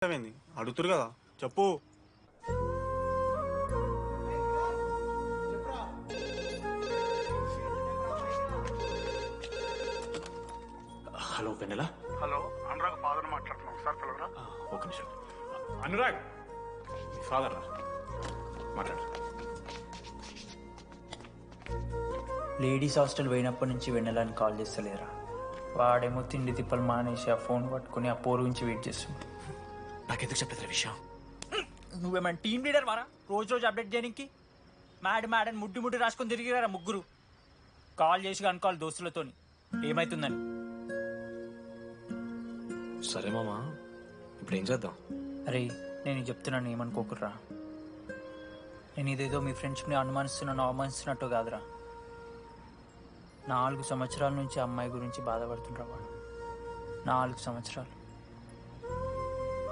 ఏంది అడుగుతురు కదా చెప్పు. హలో వెన్నెల. హలో అనురాగ్ ఫాదర్ మాట్లాడుతున్నాం ఒకసారి పిలవరా. ఒక నిమిషం. అనురాగ్ మీ ఫాదర్ రా, మాట్లాడు. లేడీస్ హాస్టల్ పోయినప్పటి నుంచి వెన్నెలని కాల్ చేస్తలేరా. వాడేమో తిండి తిప్పలు మానేసి ఆ ఫోన్ పట్టుకుని ఆ పోరు గురించి వెయిట్ చేస్తుంది. నాకెందుకు చెప్పలేదు విషయం? నువ్వేమైనా టీం లీడర్ వారా రోజు రోజు అప్డేట్ చేయడానికి? మ్యాడ్ ముడ్డి రాసుకొని తిరిగిరారా ముగ్గురు. కాల్ చేసి అనుకోవాలి దోస్తులతోని ఏమైతుందని. సరే మామా, ఇప్పుడు ఏం చేద్దాం? అరే నేను చెప్తున్నాను ఏమనుకోకుర్రా. నేను ఇదేదో మీ ఫ్రెండ్షిప్ని అవమానిస్తున్నట్టు కాదురా. 4 సంవత్సరాల నుంచి అమ్మాయి గురించి బాధపడుతుండ్రా వాడు. 4 సంవత్సరాలు.